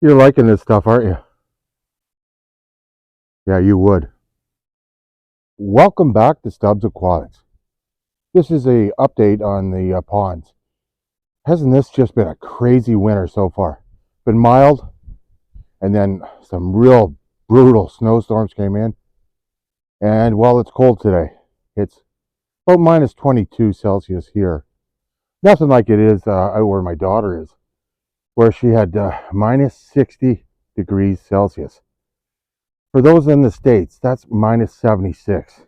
You're liking this stuff, aren't you? Yeah, you would. Welcome back to Stubbs Aquatics. This is a update on the ponds. Hasn't this just been a crazy winter so far? Been mild, and then some real brutal snowstorms came in. And well, it's cold today. It's about minus 22 Celsius here. Nothing like it is out where my daughter is, where she had minus 60 degrees Celsius. For those in the States, that's minus 76.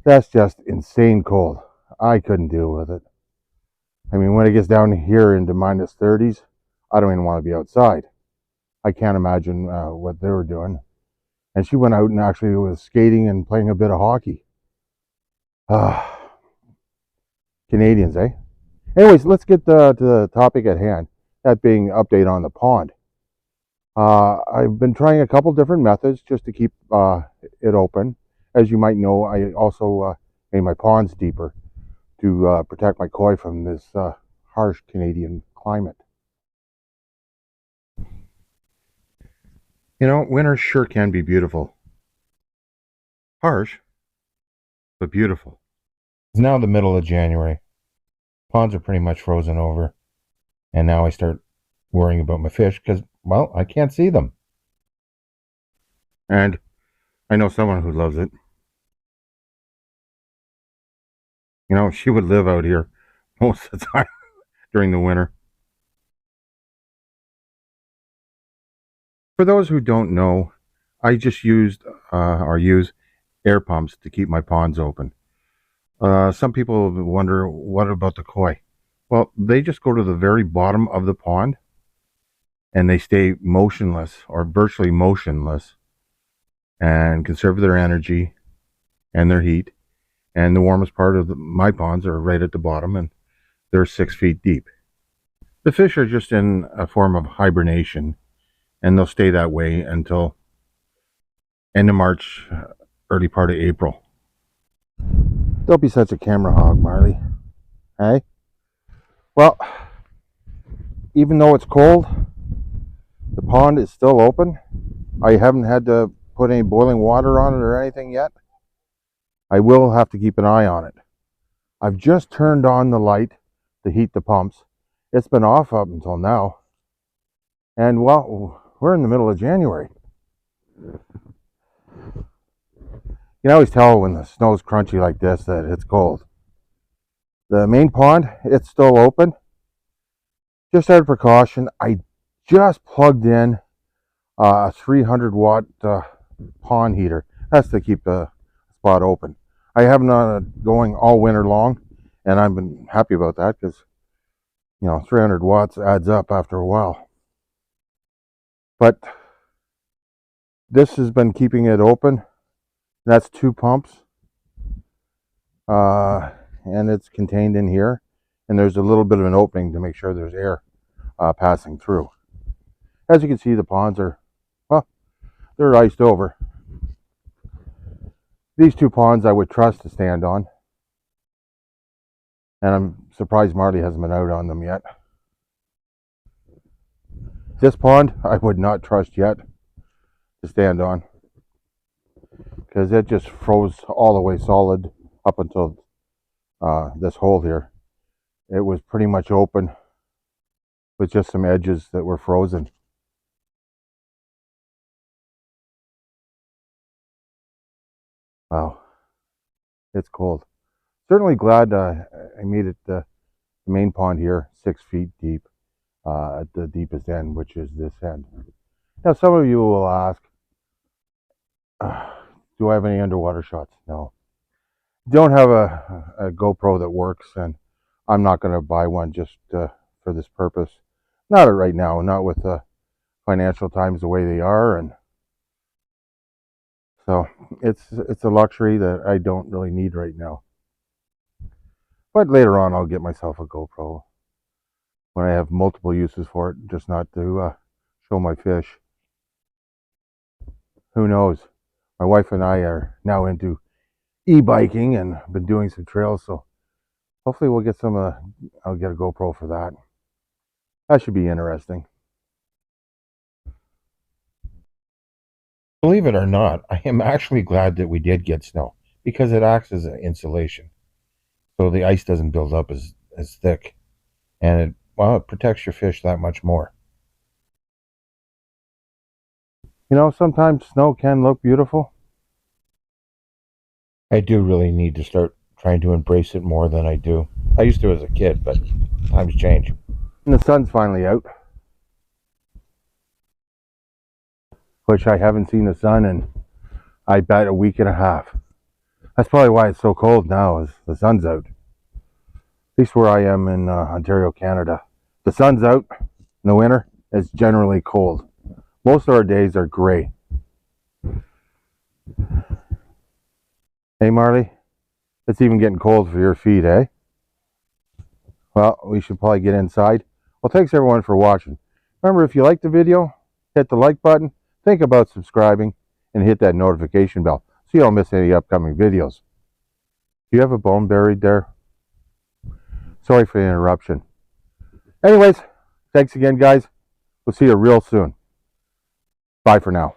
That's just insane cold. I couldn't deal with it. I mean, when it gets down here into minus 30s, I don't even want to be outside. I can't imagine what they were doing. And she went out and actually was skating and playing a bit of hockey. Canadians, eh? Anyways, let's get to the topic at hand, that being update on the pond. I've been trying a couple different methods just to keep it open. As you might know, I also made my ponds deeper to protect my koi from this harsh Canadian climate. You know, winter sure can be beautiful. Harsh, but beautiful. It's now the middle of January. Ponds are pretty much frozen over. And now I start worrying about my fish because, well, I can't see them. And I know someone who loves it. You know, she would live out here most of the time during the winter. For those who don't know, I just used or use air pumps to keep my ponds open. Some people wonder, what about the koi? Well, they just go to the very bottom of the pond and they stay motionless or virtually motionless and conserve their energy and their heat. And the warmest part of my ponds are right at the bottom, and they're 6 feet deep. The fish are just in a form of hibernation, and they'll stay that way until end of March, early part of April. Don't be such a camera hog, Marley. Hey? Well, even though it's cold, the pond is still open. I haven't had to put any boiling water on it or anything yet. I will have to keep an eye on it. I've just turned on the light to heat the pumps. It's been off up until now. And well, we're in the middle of January. You can always tell when the snow's crunchy like this that it's cold. The main pond, it's still open. Just out of precaution, I just plugged in a 300-watt pond heater. That's to keep the spot open. I have not going all winter long, and I've been happy about that because, you know, 300 watts adds up after a while. But this has been keeping it open. That's 2 pumps, and it's contained in here. And there's a little bit of an opening to make sure there's air passing through. As you can see, the ponds are, well, they're iced over. These 2 ponds I would trust to stand on. And I'm surprised Marley hasn't been out on them yet. This pond I would not trust yet to stand on, because it just froze all the way solid up until this hole here. It was pretty much open with just some edges that were frozen. Wow, it's cold. Certainly glad I made it the main pond here 6 feet deep at the deepest end, which is this end. Now, some of you will ask, do I have any underwater shots? No. Don't have a GoPro that works, and I'm not going to buy one just for this purpose. Not right now, not with the financial times the way they are, and so it's a luxury that I don't really need right now. But later on, I'll get myself a GoPro when I have multiple uses for it, just not to show my fish. Who knows? My wife and I are now into e-biking and been doing some trails, so hopefully we'll get some. I'll get a GoPro for that. That should be interesting. Believe it or not, I am actually glad that we did get snow because it acts as an insulation. So the ice doesn't build up as thick. And it protects your fish that much more. Sometimes snow can look beautiful. I do really need to start trying to embrace it more than I do. I used to as a kid, but times change. And the sun's finally out, which I haven't seen the sun in, I bet, a week and a half. That's probably why it's so cold now, is the sun's out. At least where I am in Ontario, Canada. The sun's out in the winter, it's generally cold. Most of our days are gray. Hey Marley, it's even getting cold for your feet, eh? Well, we should probably get inside. Well, thanks everyone for watching. Remember, if you like the video, hit the like button, think about subscribing, and hit that notification bell so you don't miss any upcoming videos. Do you have a bone buried there? Sorry for the interruption. Anyways, thanks again, guys. We'll see you real soon. Bye for now.